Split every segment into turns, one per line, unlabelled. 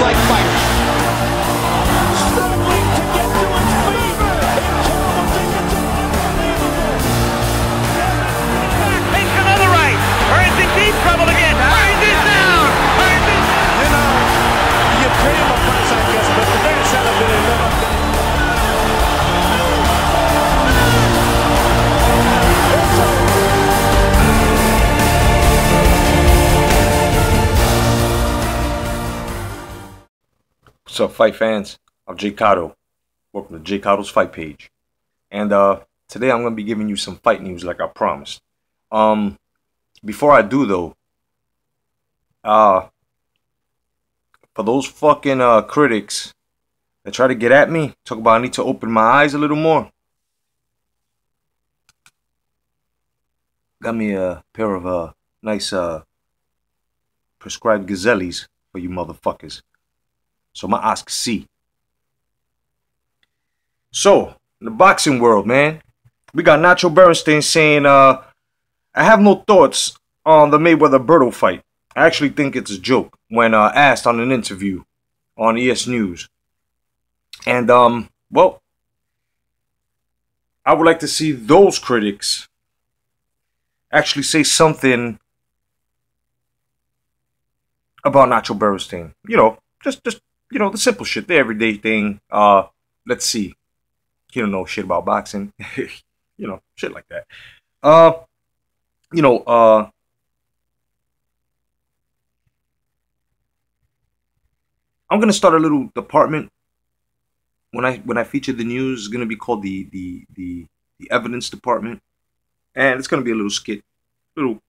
like fighter. Struggling to get to his feet.
Takes another right. Burns in deep trouble again. Burns is down. Burns is...
You know, you pay him a price, I guess, but the man said I've been in love.
What's up, fight fans? I'm J.Cotto. Welcome to J.Cotto's Fight Page. And today I'm going to be giving you some fight news like I promised. Before I do, though, for those fucking critics that try to get at me, talk about I need to open my eyes a little more. Got me a pair of nice prescribed gazelles for you motherfuckers. So my eyes can see. So, in the boxing world, man, we got Nacho Berenstein saying, I have no thoughts on the Mayweather-Berto fight. I actually think it's a joke when asked on an interview on ES News. And, well, I would like to see those critics actually say something about Nacho Berenstein. You know, just you know, the simple shit, the everyday thing. Let's see. He don't know shit about boxing. You know, shit like that. You know, I'm gonna start a little department when I feature the news. It's gonna be called the evidence department, and it's gonna be a little skit, little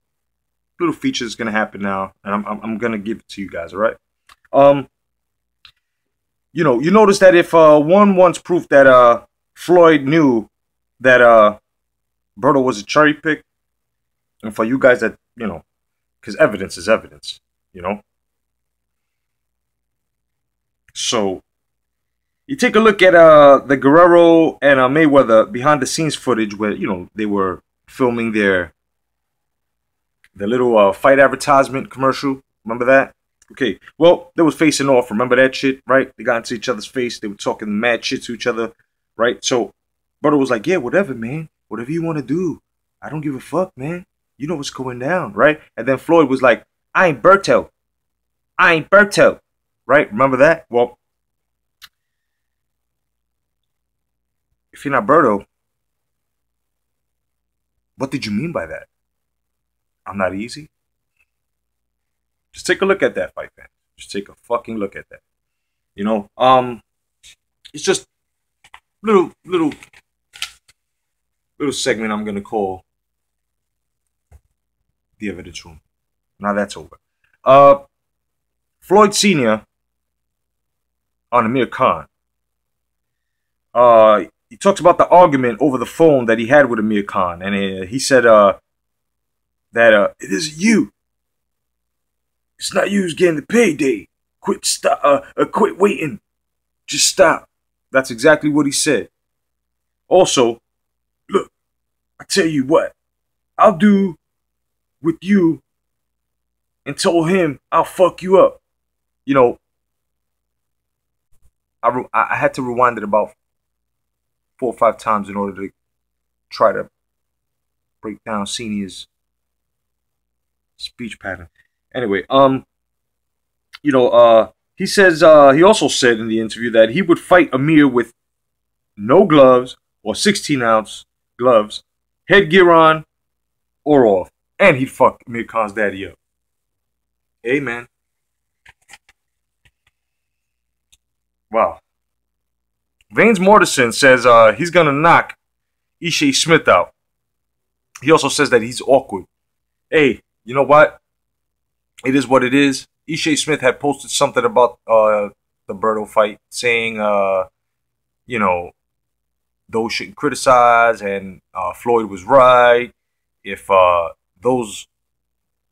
feature that's gonna happen now, and I'm gonna give it to you guys. All right. You know, you notice that if one wants proof that Floyd knew that Berto was a cherry pick, and for you guys that, you know, because evidence is evidence, you know. So you take a look at the Guerrero and Mayweather behind the scenes footage where, you know, they were filming their little fight advertisement commercial. Remember that? Okay, well, they was facing off. Remember that shit, right? They got into each other's face. They were talking mad shit to each other, right? So, Berto was like, yeah, whatever, man. Whatever you want to do. I don't give a fuck, man. You know what's going down, right? And then Floyd was like, I ain't Berto. I ain't Berto, right? Remember that? Well, if you're not Berto, what did you mean by that? I'm not easy? Just take a look at that, fight fan. Just take a fucking look at that. You know, it's just little segment I'm gonna call the evidence room. Now that's over. Floyd Sr. on Amir Khan. He talks about the argument over the phone that he had with Amir Khan, and he said that it isn't you. It's not you who's getting the payday. Quit waiting. Just stop. That's exactly what he said. Also, look, I tell you what, I'll do with you and told him I'll fuck you up. You know, I had to rewind it about 4 or 5 times in order to try to break down Senior's speech pattern. Anyway, you know, he says, he also said in the interview that he would fight Amir with no gloves or 16-ounce gloves, headgear on or off, and he'd fuck Amir Khan's daddy up. Hey, man. Wow. Vanes Mortensen says he's going to knock Ishe Smith out. He also says that he's awkward. Hey, you know what? It is what it is. Ishe Smith had posted something about the Berto fight, saying, you know, those shouldn't criticize, and Floyd was right. If those,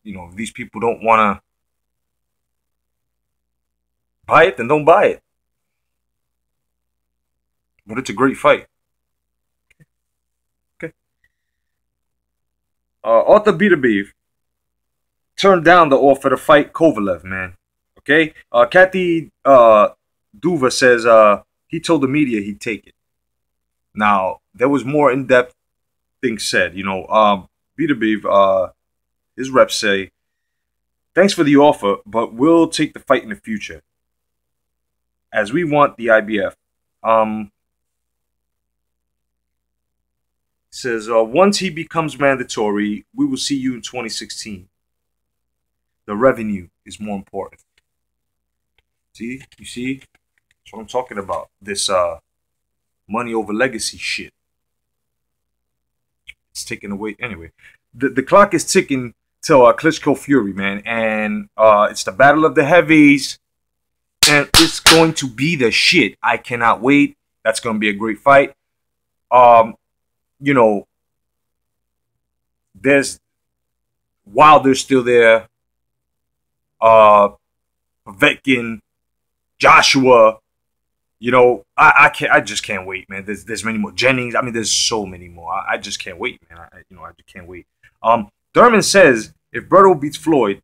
you know, these people don't want to buy it, then don't buy it. But it's a great fight. Okay. Arthur Beterbiev turned down the offer to fight Kovalev, man. Okay. Kathy Duva says he told the media he'd take it. Now, there was more in-depth things said. Beav, his reps say, thanks for the offer, but we'll take the fight in the future, as we want the IBF. Says, once he becomes mandatory, we will see you in 2016. The revenue is more important. See? You see? That's what I'm talking about. This money over legacy shit. It's ticking away. Anyway, the clock is ticking till Klitschko Fury, man. And it's the battle of the heavies. And it's going to be the shit. I cannot wait. That's going to be a great fight. There's Wilder's still there. Povetkin, Joshua. I just can't wait, man. There's many more. Jennings. I mean, there's so many more. I just can't wait, man. I just can't wait. Thurman says if Berto beats Floyd,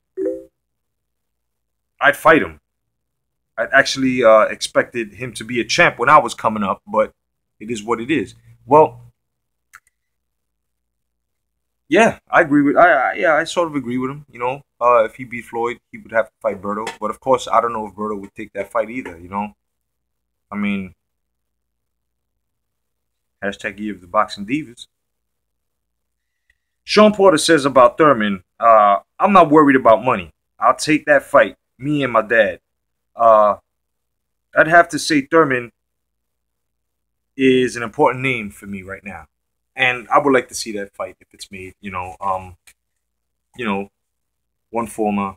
I'd fight him. I'd actually expected him to be a champ when I was coming up, but it is what it is. Well, yeah, I agree with. I sort of agree with him. If he beat Floyd, he would have to fight Berto. But of course, I don't know if Berto would take that fight either. I mean, hashtag year of the boxing divas. Sean Porter says about Thurman, I'm not worried about money. I'll take that fight. Me and my dad. I'd have to say Thurman is an important name for me right now. And I would like to see that fight if it's made. One former,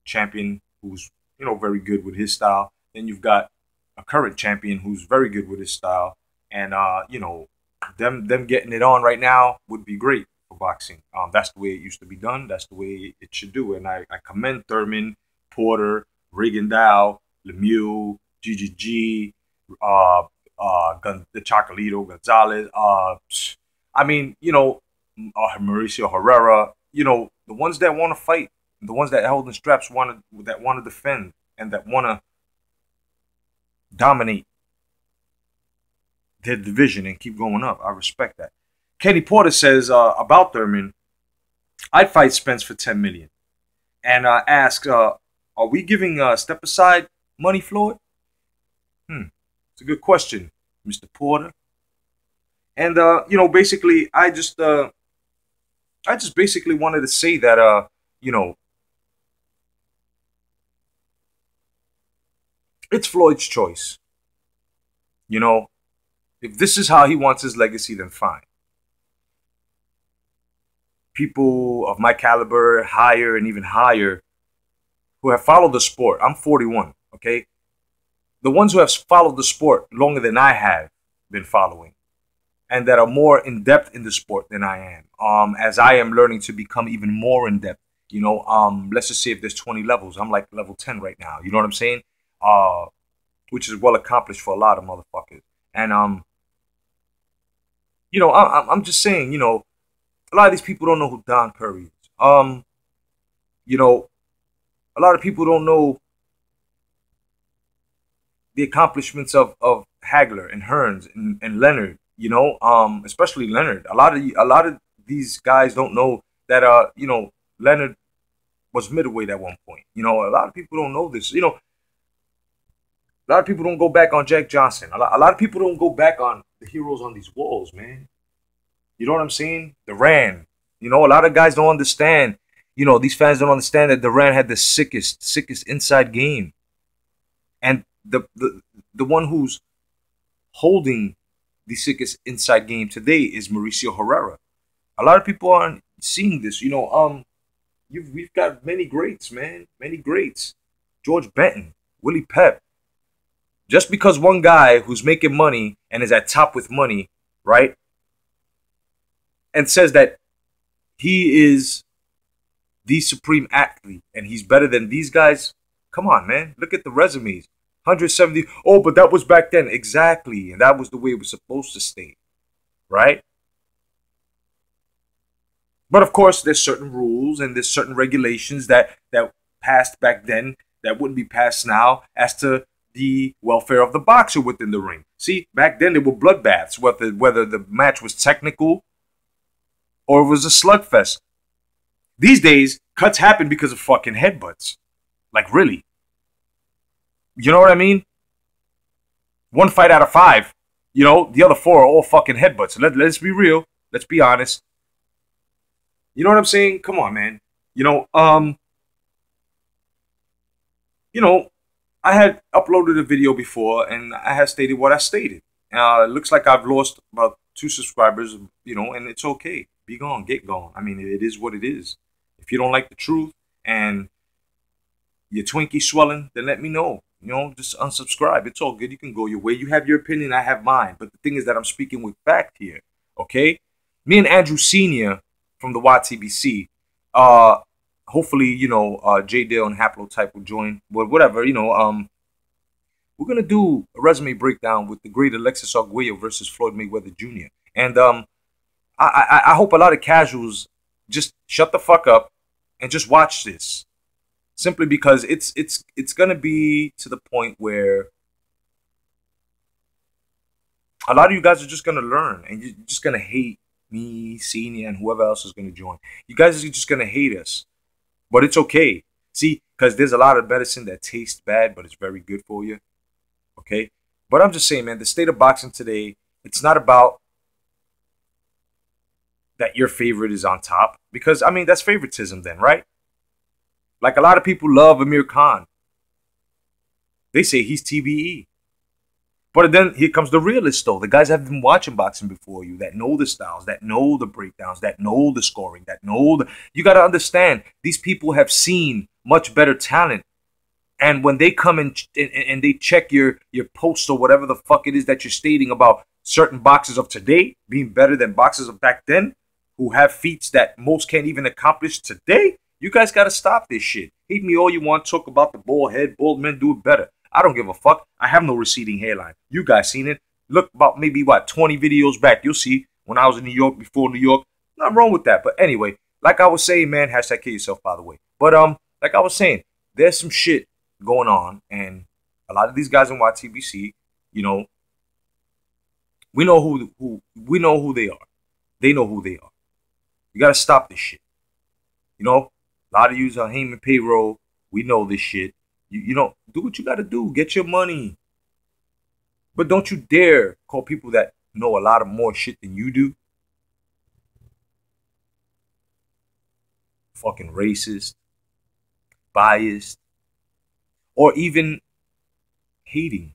champion who's, very good with his style. Then you've got a current champion who's very good with his style. And, them getting it on right now would be great for boxing. That's the way it used to be done. That's the way it should do. And I commend Thurman, Porter, Rigondeaux, Lemieux, GGG, the Chocolito, Gonzalez. Mauricio Herrera. The ones that want to fight, the ones that hold the straps, want to defend, and that want to dominate their division and keep going up. I respect that. Kenny Porter says about Thurman, I'd fight Spence for $10 million, and ask, are we giving step aside money, Floyd? It's a good question, Mr. Porter. And basically, I just basically wanted to say that it's Floyd's choice. If this is how he wants his legacy, then fine. People of my caliber, higher and even higher, who have followed the sport. I'm 41, okay? The ones who have followed the sport longer than I have been following, and that are more in-depth in the sport than I am, as I am learning to become even more in-depth. Let's just say if there's 20 levels, I'm like level 10 right now. You know what I'm saying? Which is well accomplished for a lot of motherfuckers. And, I'm just saying, a lot of these people don't know who Don Curry is. A lot of people don't know the accomplishments of Hagler and Hearns and Leonard, especially Leonard. A lot of these guys don't know that Leonard was middleweight at one point. A lot of people don't know this. A lot of people don't go back on Jack Johnson. A lot of people don't go back on the heroes on these walls, man. You know what I'm saying? Duran. A lot of guys don't understand. These fans don't understand that Duran had the sickest inside game. And the one who's holding the sickest inside game today is Mauricio Herrera. A lot of people aren't seeing this. We've got many greats, man. Many greats. George Benton, Willie Pep. Just because one guy who's making money and is at top with money, right, and says that he is the supreme athlete and he's better than these guys, come on, man. Look at the resumes. 170. Oh, but that was back then. Exactly. And that was the way it was supposed to stay. Right? But of course, there's certain rules and there's certain regulations that passed back then that wouldn't be passed now as to the welfare of the boxer within the ring. See, back then there were bloodbaths, whether the match was technical or it was a slugfest. These days, cuts happen because of fucking headbutts. Like, really. You know what I mean? 1 fight out of 5, you know, the other 4 are all fucking headbutts. Let's be real. Let's be honest. You know what I'm saying? Come on, man. You know, I had uploaded a video before and I had stated what I stated. It looks like I've lost about 2 subscribers, you know, and it's okay. Be gone, get gone. I mean, it is what it is. If you don't like the truth and your Twinkie swelling, then let me know. You know, just unsubscribe. It's all good. You can go your way. You have your opinion. I have mine. But the thing is that I'm speaking with fact here. Okay? Me and Andrew Sr. from the YTBC, hopefully, you know, J. Dale and Haplotype will join. But whatever, you know, we're going to do a resume breakdown with the great Alexis Arguello versus Floyd Mayweather Jr. And I hope a lot of casuals just shut the fuck up and just watch this. Simply because it's going to be to the point where a lot of you guys are just going to learn. And you're just going to hate me, Senior, and whoever else is going to join. You guys are just going to hate us. But it's okay. See, because there's a lot of medicine that tastes bad, but it's very good for you. Okay? But I'm just saying, man, the state of boxing today, it's not about that your favorite is on top. Because, I mean, that's favoritism then, right? Like a lot of people love Amir Khan. They say he's TBE. But then here comes the realists, though. The guys that have been watching boxing before you, that know the styles, that know the breakdowns, that know the scoring, that know the... You got to understand, these people have seen much better talent. And when they come and they check your posts or whatever the fuck it is that you're stating about certain boxers of today being better than boxers of back then, who have feats that most can't even accomplish today, you guys got to stop this shit. Hate me all you want. Talk about the bald head. Bald men do it better. I don't give a fuck. I have no receding hairline. You guys seen it. Look about maybe, 20 videos back. You'll see when I was in New York, before New York. Nothing wrong with that. But anyway, like I was saying, man, hashtag kill yourself, by the way. But like I was saying, there's some shit going on. And a lot of these guys in YTBC, you know, we know we know who they are. They know who they are. You got to stop this shit. You know? A lot of you are Heyman payroll. We know this shit. You know, do what you got to do. Get your money. But don't you dare call people that know a lot of more shit than you do fucking racist, biased, or even hating.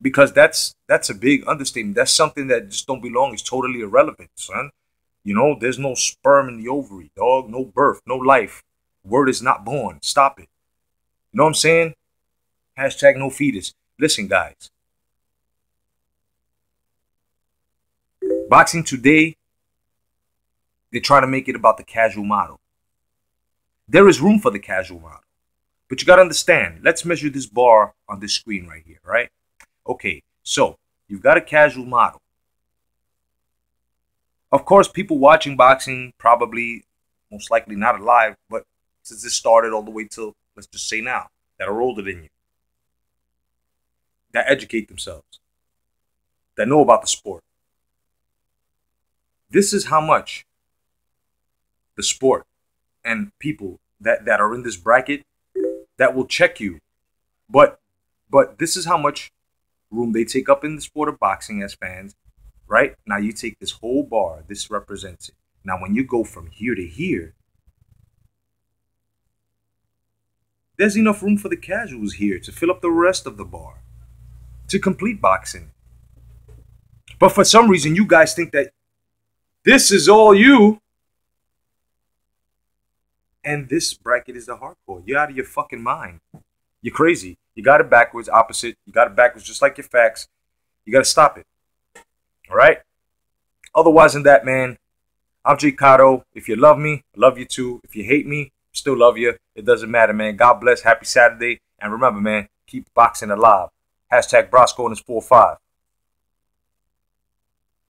Because that's a big understatement. That's something that just don't belong. It's totally irrelevant, son. You know, there's no sperm in the ovary, dog. No birth, no life. Word is not born. Stop it. You know what I'm saying? Hashtag no fetus. Listen, guys. Boxing today, they're trying to make it about the casual model. There is room for the casual model. But you got to understand. Let's measure this bar on this screen right here, right? Okay, so you've got a casual model. Of course, people watching boxing probably, most likely not alive, but since this started all the way till, let's just say now, that are older than you, that educate themselves, that know about the sport. This is how much the sport and people that are in this bracket that will check you. But this is how much room they take up in the sport of boxing as fans. Right? Now you take this whole bar. This represents it. Now when you go from here to here, there's enough room for the casuals here to fill up the rest of the bar. To complete boxing. But for some reason, you guys think that this is all you. And this bracket is the hardcore. You're out of your fucking mind. You're crazy. You got it backwards, opposite. You got it backwards just like your facts. You got to stop it. All right? Otherwise than that, man, I'm J.Cotto. If you love me, I love you too. If you hate me, still love you. It doesn't matter, man. God bless. Happy Saturday. And remember, man, keep boxing alive. Hashtag Brosco and his 4-5.